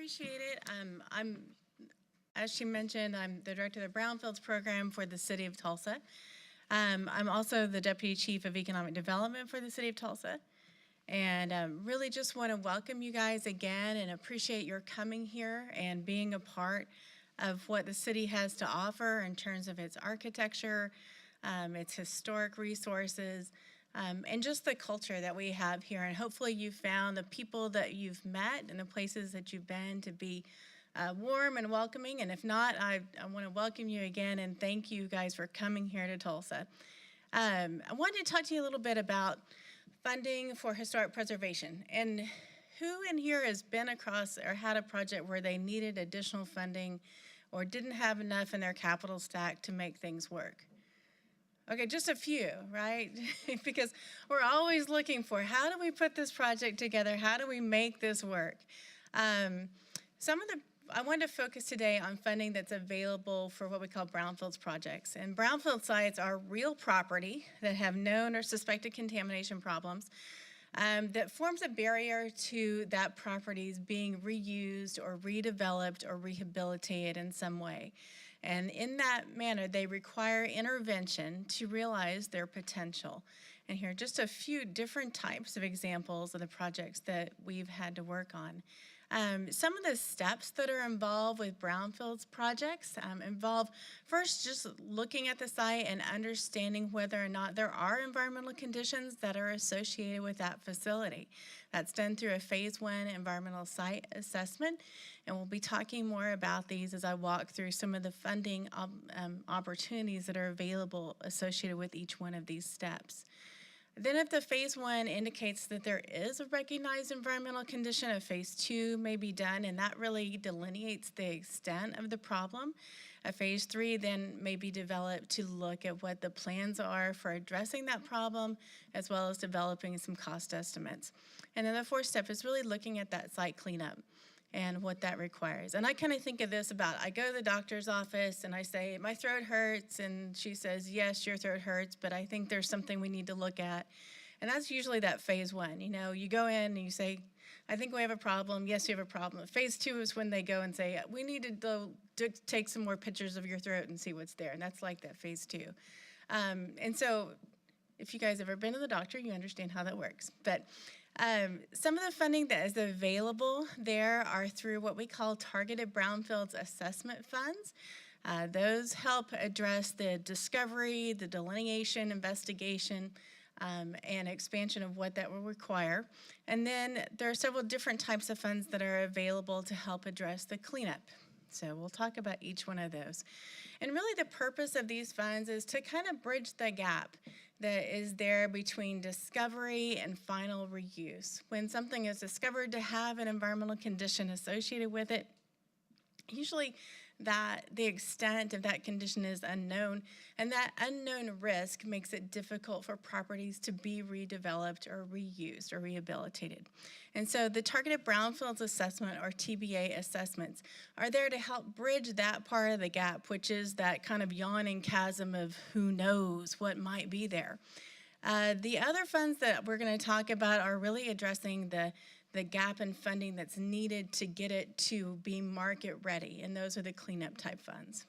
appreciate it. As she mentioned, I'm the director of the Brownfields program for the City of Tulsa. I'm also the Deputy Chief of Economic Development for the City of Tulsa. And really just want to welcome you guys again and appreciate your coming here and being a part of what the city has to offer in terms of its architecture, its historic resources, and just the culture that we have here. And hopefully you found the people that you've met and the places that you've been to be warm and welcoming. And if not, I want to welcome you again and thank you guys for coming here to Tulsa. I wanted to talk to you a little bit about funding for historic preservation. And who in here has been across or had a project where they needed additional funding or didn't have enough in their capital stack to make things work? Okay, just a few, right? Because we're always looking for how do we put this project together? How do we make this work? I wanted to focus today on funding that's available for what we call Brownfields projects. And Brownfield sites are real property that have known or suspected contamination problems that forms a barrier to that properties being reused or redeveloped or rehabilitated in some way. And in that manner, they require intervention to realize their potential. And here are just a few different types of examples of the projects that we've had to work on. Some of the steps that are involved with Brownfields projects involve first just looking at the site and understanding whether or not there are environmental conditions that are associated with that facility. That's done through a phase 1 environmental site assessment, and we'll be talking more about these as I walk through some of the funding opportunities that are available associated with each one of these steps. Then if the phase 1 indicates that there is a recognized environmental condition, a phase 2 may be done, and that really delineates the extent of the problem. A phase 3 then may be developed to look at what the plans are for addressing that problem, as well as developing some cost estimates. And then the 4th step is really looking at that site cleanup and what that requires. And I kind of think of this about, I go to the doctor's office and I say, my throat hurts, and she says, yes, your throat hurts, but I think there's something we need to look at. And that's usually that phase 1. You know, you go in and you say, I think we have a problem. Yes, you have a problem. Phase 2 is when they go and say, we need to take some more pictures of your throat and see what's there. And that's like that phase 2. And so if you guys have ever been to the doctor, you understand how that works. But some of the funding that is available there are through what we call targeted Brownfields assessment funds. Those help address the discovery, the delineation, investigation, and expansion of what that will require. And then there are several different types of funds that are available to help address the cleanup. So we'll talk about each one of those. And really the purpose of these funds is to kind of bridge the gap that is there between discovery and final reuse. When something is discovered to have an environmental condition associated with it, usually the extent of that condition is unknown, and that unknown risk makes it difficult for properties to be redeveloped or reused or rehabilitated. And so the Targeted Brownfields Assessment, or TBA assessments, are there to help bridge that part of the gap, which is that kind of yawning chasm of who knows what might be there. The other funds that we're going to talk about are really addressing the gap in funding that's needed to get it to be market ready, and those are the cleanup type funds.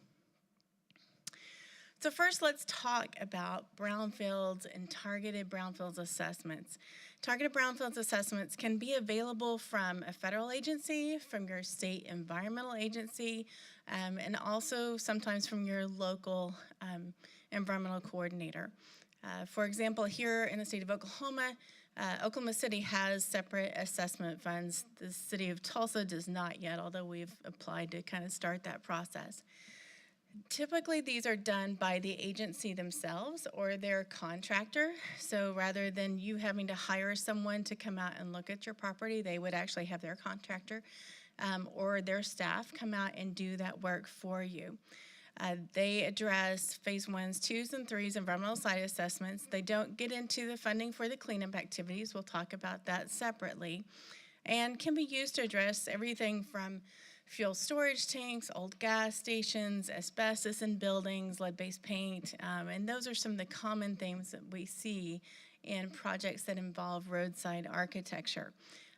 So first, let's talk about brownfields and targeted brownfields assessments. Targeted brownfields assessments can be available from a federal agency, from your state environmental agency, and also sometimes from your local environmental coordinator. For example, here in the state of Oklahoma, Oklahoma City has separate assessment funds. The city of Tulsa does not yet, although we've applied to kind of start that process. Typically, these are done by the agency themselves or their contractor. So rather than you having to hire someone to come out and look at your property, they would actually have their contractor or their staff come out and do that work for you. They address phase 1s, 2s, and 3s environmental site assessments. They don't get into the funding for the cleanup activities. We'll talk about that separately. And can be used to address everything from fuel storage tanks, old gas stations, asbestos in buildings, lead-based paint, and those are some of the common themes that we see in projects that involve roadside architecture.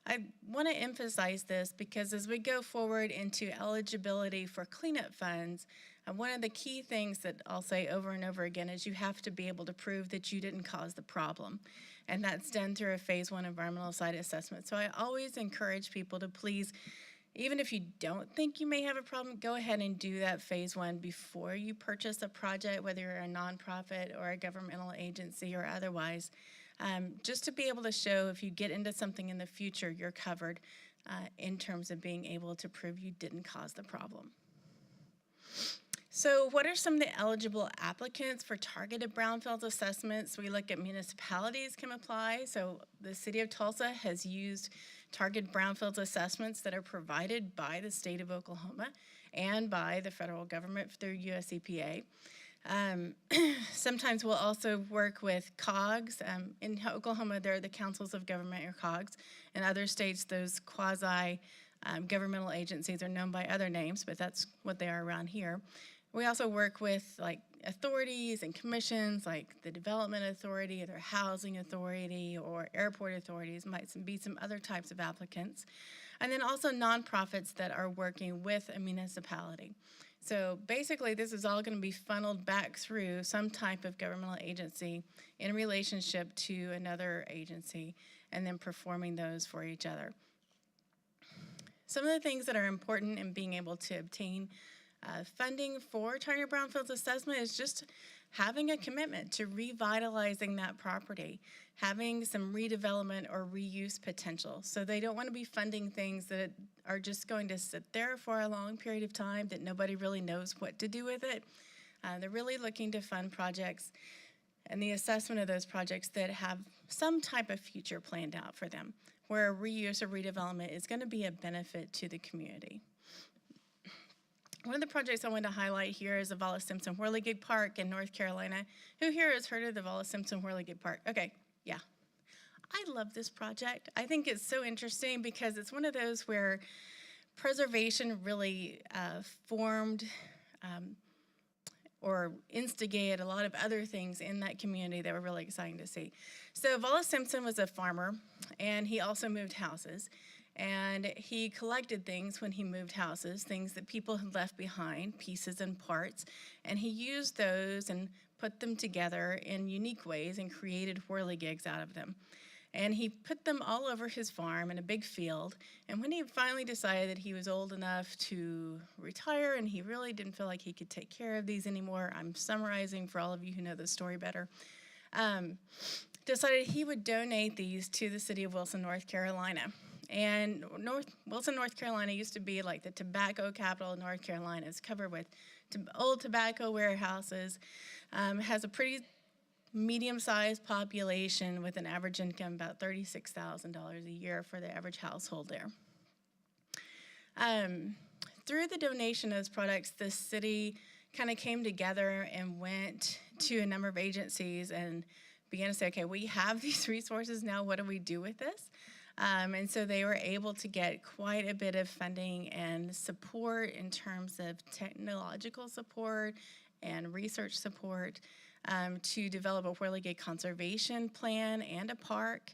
I want to emphasize this because as we go forward into eligibility for cleanup funds, one of the key things that I'll say over and over again is you have to be able to prove that you didn't cause the problem. And that's done through a phase 1 environmental site assessment. So I always encourage people to please, even if you don't think you may have a problem, go ahead and do that phase 1 before you purchase a project, whether you're a nonprofit or a governmental agency or otherwise, just to be able to show if you get into something in the future, you're covered in terms of being able to prove you didn't cause the problem. So what are some of the eligible applicants for targeted brownfields assessments? We look at municipalities can apply. So the city of Tulsa has used targeted brownfields assessments that are provided by the state of Oklahoma and by the federal government through US EPA. Sometimes we'll also work with COGS. In Oklahoma, they're the councils of government or COGS. In other states, those quasi-governmental agencies are known by other names, but that's what they are around here. We also work with like authorities and commissions like the Development Authority or the Housing Authority or airport authorities, might be some other types of applicants. And then also nonprofits that are working with a municipality. So basically this is all going to be funneled back through some type of governmental agency in relationship to another agency and then performing those for each other. Some of the things that are important in being able to obtain funding for targeted brownfields assessment is just having a commitment to revitalizing that property, having some redevelopment or reuse potential. So they don't want to be funding things that are just going to sit there for a long period of time that nobody really knows what to do with it. They're really looking to fund projects and the assessment of those projects that have some type of future planned out for them, where reuse or redevelopment is going to be a benefit to the community. One of the projects I wanted to highlight here is the Vollis Simpson Whirligig Park in North Carolina. Who here has heard of the Vollis Simpson Whirligig Park? Okay, yeah. I love this project. I think it's so interesting because it's one of those where preservation really formed or instigated a lot of other things in that community that were really exciting to see. So Vollis Simpson was a farmer, and he also moved houses. And he collected things when he moved houses, things that people had left behind, pieces and parts, and he used those and put them together in unique ways and created whirligigs out of them. And he put them all over his farm in a big field, and when he finally decided that he was old enough to retire and he really didn't feel like he could take care of these anymore, I'm summarizing for all of you who know the story better, decided he would donate these to the city of Wilson, North Carolina. And Wilson, North Carolina used to be like the tobacco capital of North Carolina. It's covered with old tobacco warehouses, has a pretty medium-sized population with an average income about $36,000 a year for the average household there. Through the donation of those products, the city kind of came together and went to a number of agencies and began to say, okay, we have these resources now, what do we do with this? And so they were able to get quite a bit of funding and support in terms of technological support and research support to develop a whirligig conservation plan and a park.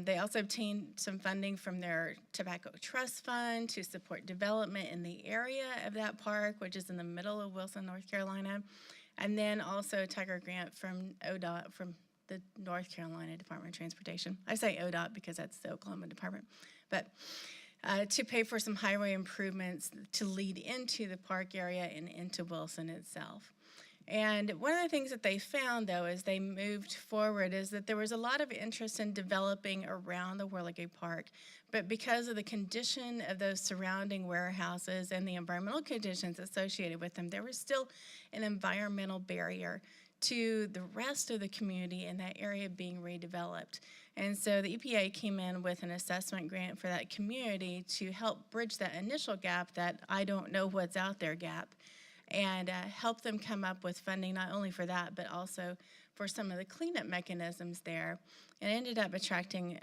They also obtained some funding from their Tobacco Trust Fund to support development in the area of that park, which is in the middle of Wilson, North Carolina. And then also a Tiger grant from ODOT, from the North Carolina Department of Transportation. I say ODOT because that's the Oklahoma Department. But to pay for some highway improvements to lead into the park area and into Wilson itself. And one of the things that they found, though, as they moved forward is that there was a lot of interest in developing around the Whirligig Park, but because of the condition of those surrounding warehouses and the environmental conditions associated with them, there was still an environmental barrier to the rest of the community in that area being redeveloped. And so the EPA came in with an assessment grant for that community to help bridge that initial gap, that I don't know what's out there gap, and help them come up with funding not only for that, but also for some of the cleanup mechanisms there. And ended up attracting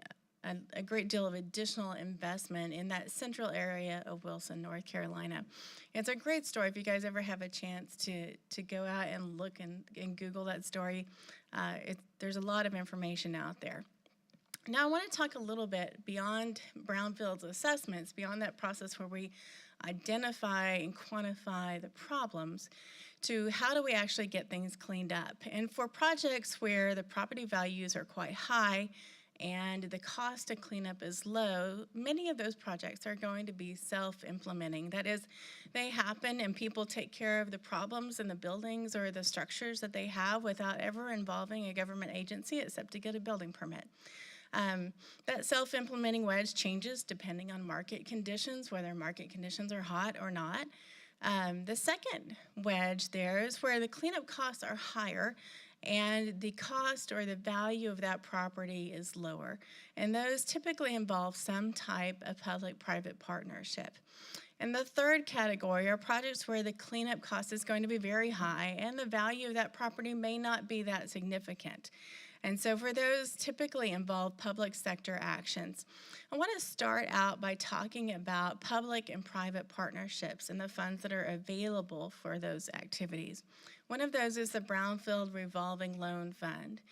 a great deal of additional investment in that central area of Wilson, North Carolina. It's a great story. If you guys ever have a chance to go out and look and Google that story, there's a lot of information out there. Now I want to talk a little bit beyond Brownfield's assessments, beyond that process where we identify and quantify the problems, to how do we actually get things cleaned up. And for projects where the property values are quite high and the cost to clean up is low, many of those projects are going to be self-implementing. That is, they happen and people take care of the problems in the buildings or the structures that they have without ever involving a government agency except to get a building permit. That self-implementing wedge changes depending on market conditions, whether market conditions are hot or not. The second wedge there is where the cleanup costs are higher and the cost or the value of that property is lower. And those typically involve some type of public-private partnership. And the third category are projects where the cleanup cost is going to be very high and the value of that property may not be that significant. And so for those, typically involve public sector actions. I want to start out by talking about public and private partnerships and the funds that are available for those activities. One of those is the Brownfield Revolving Loan Fund.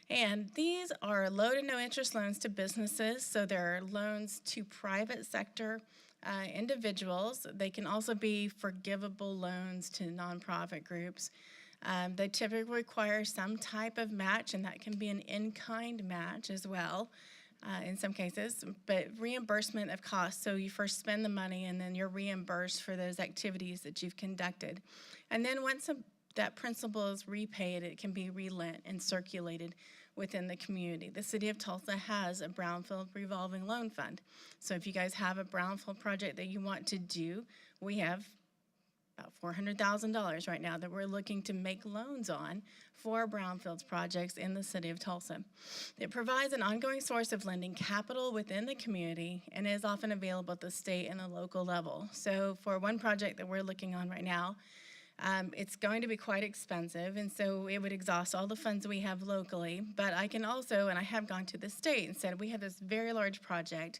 And these are low to no interest loans to businesses, so there are loans to private sector individuals. They can also be forgivable loans to nonprofit groups. They typically require some type of match, and that can be an in-kind match as well in some cases, but reimbursement of costs. So you first spend the money and then you're reimbursed for those activities that you've conducted. And then once that principal is repaid, it can be relent and circulated within the community. The City of Tulsa has a Brownfield Revolving Loan Fund. So if you guys have a Brownfield project that you want to do, we have about $400,000 right now that we're looking to make loans on for Brownfields projects in the City of Tulsa. It provides an ongoing source of lending capital within the community and is often available at the state and the local level. So for one project that we're looking on right now, it's going to be quite expensive, and so it would exhaust all the funds we have locally. But I can also, and I have gone to the state and said, we have this very large project.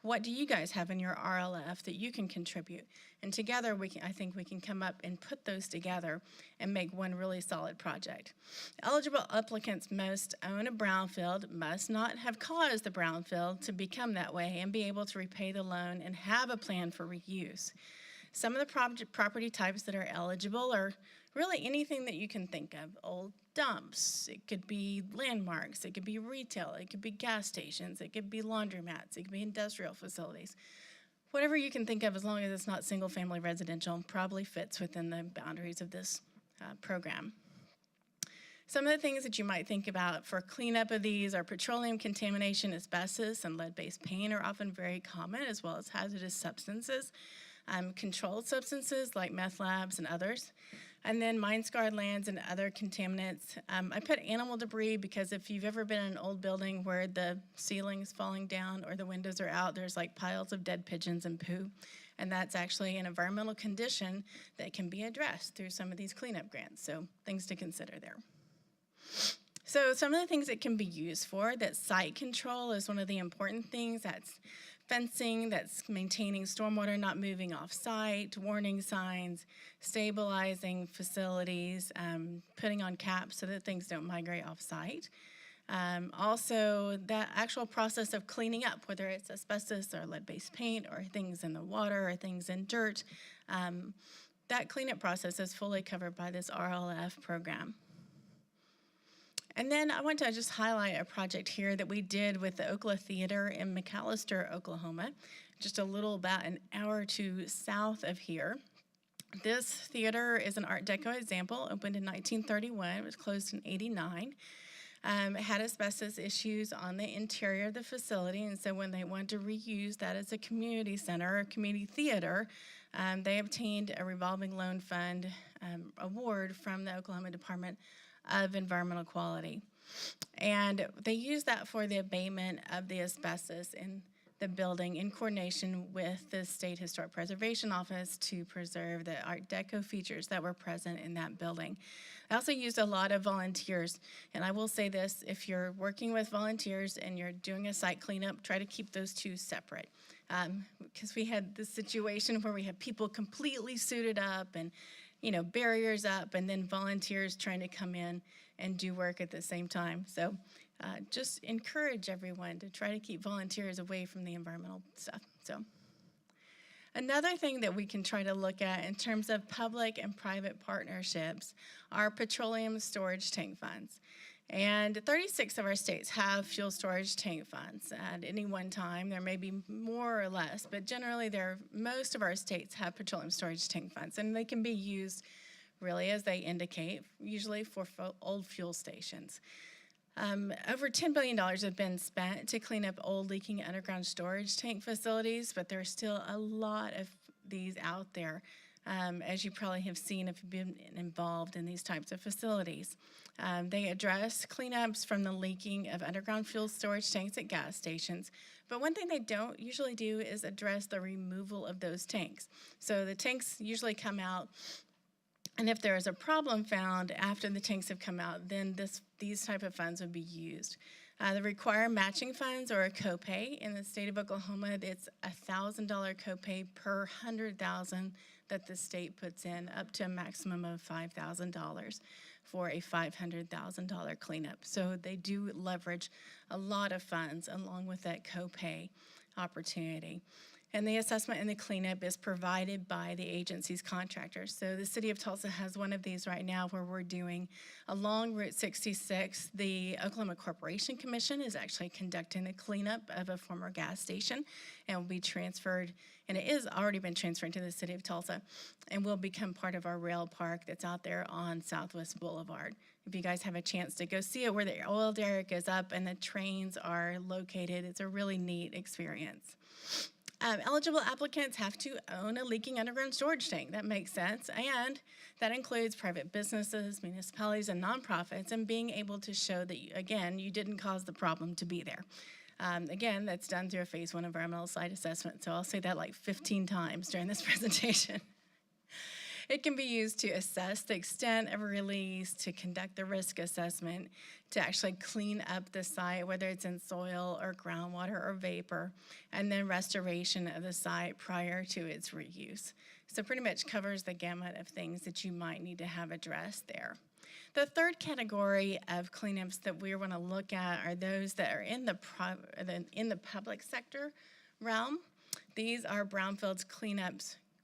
What do you guys have in your RLF that you can contribute? And together, I think we can come up and put those together and make one really solid project. Eligible applicants must own a brownfield, must not have caused the brownfield to become that way, and be able to repay the loan and have a plan for reuse. Some of the property types that are eligible are really anything that you can think of. Old dumps, it could be landmarks, it could be retail, it could be gas stations, it could be laundromats, it could be industrial facilities. Whatever you can think of, as long as it's not single-family residential, probably fits within the boundaries of this program. Some of the things that you might think about for cleanup of these are petroleum contamination, asbestos, and lead-based paint are often very common, as well as hazardous substances. Controlled substances like meth labs and others, and then mine-scarred lands and other contaminants. I put animal debris because if you've ever been in an old building where the ceiling is falling down or the windows are out, there's like piles of dead pigeons and poo, and that's actually an environmental condition that can be addressed through some of these cleanup grants, so things to consider there. So some of the things it can be used for, that site control is one of the important things. That's fencing, that's maintaining stormwater not moving off-site, warning signs, stabilizing facilities, putting on caps so that things don't migrate off-site. Also, that actual process of cleaning up, whether it's asbestos or lead-based paint or things in the water or things in dirt, that cleanup process is fully covered by this RLF program. And then I want to just highlight a project here that we did with the Oklahoma Theater in McAlester, Oklahoma, just a little about an hour or two south of here. This theater is an Art Deco example, opened in 1931, it was closed in '89. It had asbestos issues on the interior of the facility, and so when they wanted to reuse that as a community center, a community theater, they obtained a revolving loan fund award from the Oklahoma Department of Environmental Quality. And they used that for the abatement of the asbestos in the building in coordination with the State Historic Preservation Office to preserve the Art Deco features that were present in that building. I also used a lot of volunteers, and I will say this, if you're working with volunteers and you're doing a site cleanup, try to keep those two separate. Because we had this situation where we had people completely suited up and barriers up, and then volunteers trying to come in and do work at the same time. So just encourage everyone to try to keep volunteers away from the environmental stuff. So another thing that we can try to look at in terms of public and private partnerships are petroleum storage tank funds. And 36 of our states have fuel storage tank funds at any one time. There may be more or less, but generally most of our states have petroleum storage tank funds, and they can be used really as they indicate, usually for old fuel stations. Over $10 billion have been spent to clean up old leaking underground storage tank facilities, but there's still a lot of these out there, as you probably have seen if you've been involved in these types of facilities. They address cleanups from the leaking of underground fuel storage tanks at gas stations, but one thing they don't usually do is address the removal of those tanks. So the tanks usually come out, and if there is a problem found after the tanks have come out, then these type of funds would be used. They require matching funds or a copay. In the state of Oklahoma, it's a $1,000 copay per 100,000 that the state puts in, up to a maximum of $5,000 for a $500,000 cleanup. So they do leverage a lot of funds along with that copay opportunity. And the assessment and the cleanup is provided by the agency's contractors. So the City of Tulsa has one of these right now where we're doing along Route 66. The Oklahoma Corporation Commission is actually conducting a cleanup of a former gas station and will be transferred, and it is already been transferred to the City of Tulsa, and will become part of our rail park that's out there on Southwest Boulevard. If you guys have a chance to go see it, where the oil derrick is up and the trains are located, it's a really neat experience. Eligible applicants have to own a leaking underground storage tank. That makes sense. And that includes private businesses, municipalities, and nonprofits, and being able to show that, you didn't cause the problem to be there. Again, that's done through a Phase 1 environmental site assessment, so I'll say that like 15 times during this presentation. It can be used to assess the extent of a release, to conduct the risk assessment, to actually clean up the site, whether it's in soil or groundwater or vapor, and then restoration of the site prior to its reuse. So pretty much covers the gamut of things that you might need to have addressed there. The third category of cleanups that we want to look at are those that are in the public sector realm. These are Brownfields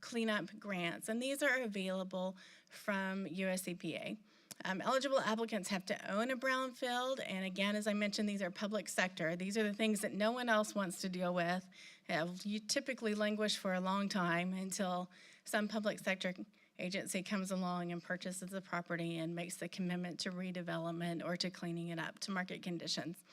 cleanup grants, and these are available from US EPA. Eligible applicants have to own a brownfield, and again, as I mentioned, these are public sector. These are the things that no one else wants to deal with. You typically languish for a long time until some public sector agency comes along and purchases the property and makes the commitment to redevelopment or to cleaning it up to market conditions.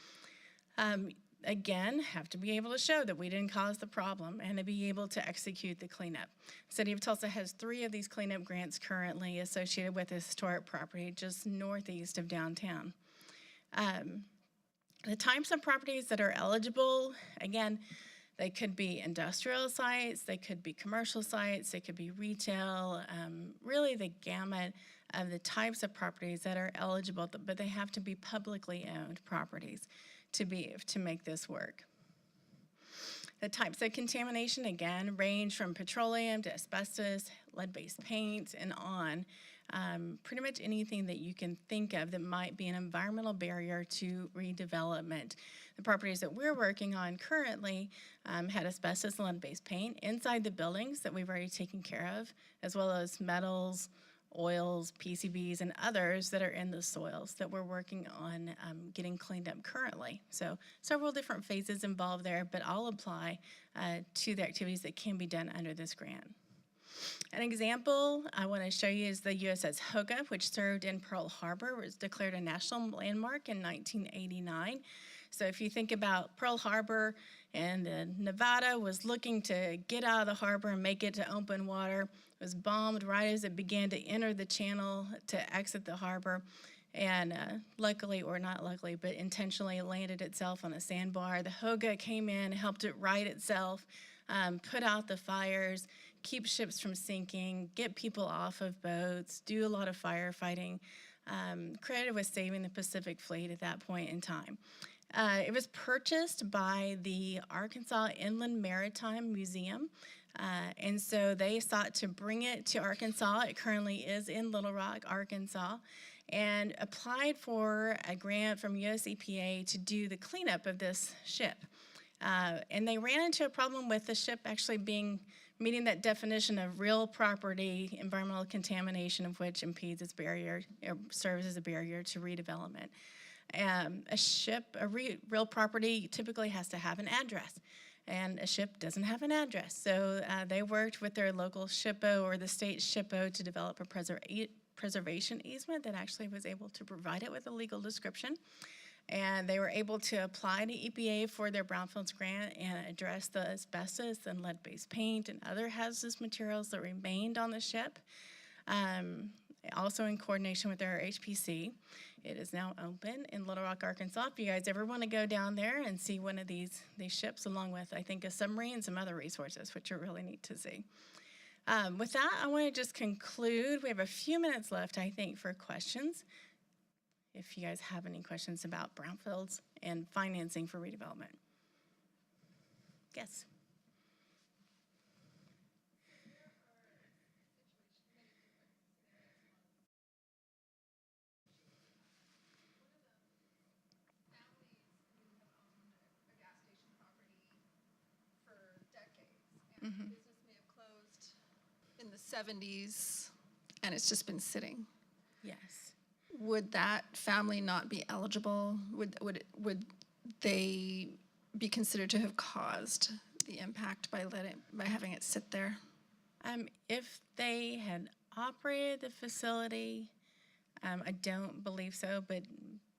Again, have to be able to show that we didn't cause the problem and to be able to execute the cleanup. The City of Tulsa has 3 of these cleanup grants currently associated with a historic property just northeast of downtown. The types of properties that are eligible, again, they could be industrial sites, they could be commercial sites, they could be retail, really the gamut of the types of properties that are eligible, but they have to be publicly owned properties to make this work. The types of contamination, again, range from petroleum to asbestos, lead-based paint, and on. Pretty much anything that you can think of that might be an environmental barrier to redevelopment. The properties that we're working on currently had asbestos and lead-based paint inside the buildings that we've already taken care of, as well as metals, oils, PCBs, and others that are in the soils that we're working on getting cleaned up currently. So several different phases involved there, but all apply to the activities that can be done under this grant. An example I want to show you is the USS Hoga, which served in Pearl Harbor, was declared a national landmark in 1989. So if you think about Pearl Harbor, and Nevada was looking to get out of the harbor and make it to open water. It was bombed right as it began to enter the channel to exit the harbor. And luckily, or not luckily, but intentionally landed itself on a sandbar. The Hoga came in, helped it right itself, put out the fires, keep ships from sinking, get people off of boats, do a lot of firefighting. Credited with saving the Pacific Fleet at that point in time. It was purchased by the Arkansas Inland Maritime Museum, and so they sought to bring it to Arkansas. It currently is in Little Rock, Arkansas, and applied for a grant from US EPA to do the cleanup of this ship. And they ran into a problem with the ship actually meeting that definition of real property environmental contamination, of which impedes its barrier, or serves as a barrier to redevelopment. A real property typically has to have an address, and a ship doesn't have an address. So they worked with their local SHPO or the state SHPO to develop a preservation easement that actually was able to provide it with a legal description. And they were able to apply to EPA for their Brownfields grant and address the asbestos and lead-based paint and other hazardous materials that remained on the ship. Also in coordination with their HPC. It is now open in Little Rock, Arkansas. If you guys ever want to go down there and see one of these ships, along with, I think, a submarine and some other resources, which are really neat to see. With that, I want to just conclude. We have a few minutes left, I think, for questions. If you guys have any questions about brownfields and financing for redevelopment. Yes. Mm-hmm. The business may have closed in the 70s, and it's just been sitting. Yes. Would that family not be eligible? Would they be considered to have caused the impact by having it sit there? If they had operated the facility, I don't believe so, but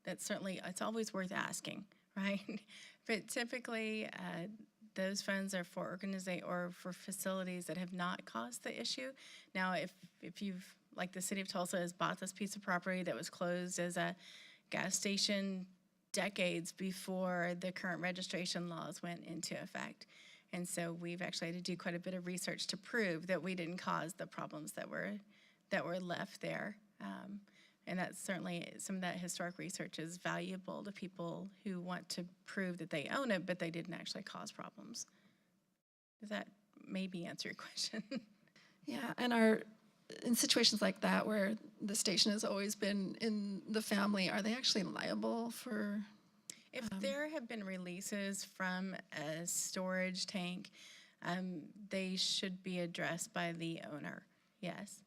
that's certainly, it's always worth asking, right? But typically, those funds are for for facilities that have not caused the issue. Now, if you've, like the city of Tulsa has bought this piece of property that was closed as a gas station decades before the current registration laws went into effect. And so we've actually had to do quite a bit of research to prove that we didn't cause the problems that were left there. And that's certainly, some of that historic research is valuable to people who want to prove that they own it, but they didn't actually cause problems. Does that maybe answer your question? Yeah, and in situations like that where the station has always been in the family, are they actually liable for? If there have been releases from a storage tank, they should be addressed by the owner, yes.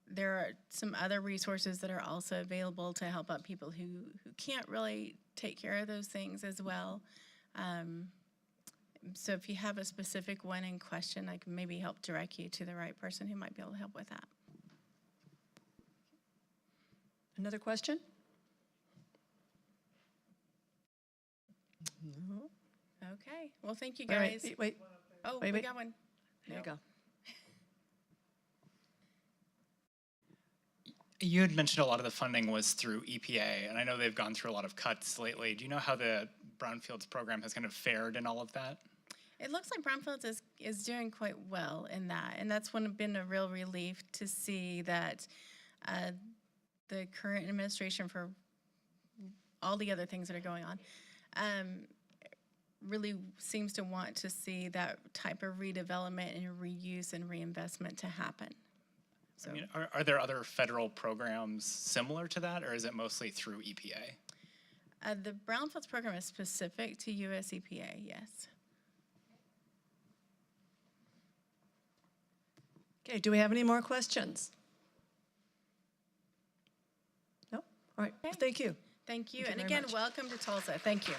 There are some other resources that are also available to help out people who can't really take care of those things as well. So if you have a specific one in question, I can maybe help direct you to the right person who might be able to help with that. Another question? No. Okay. Well, thank you guys. Wait. Oh, wait. We got one. There you go. You had mentioned a lot of the funding was through EPA, and I know they've gone through a lot of cuts lately. Do you know how the Brownfields program has kind of fared in all of that? It looks like Brownfields is doing quite well in that, and that's been a real relief to see that the current administration, for all the other things that are going on, really seems to want to see that type of redevelopment and reuse and reinvestment to happen. So, I mean, are there other federal programs similar to that, or is it mostly through EPA? The Brownfields program is specific to US EPA, yes. Okay, do we have any more questions? No? All right, Okay. thank you. Thank you. Thank you And very again, much. welcome to Tulsa. Thank you.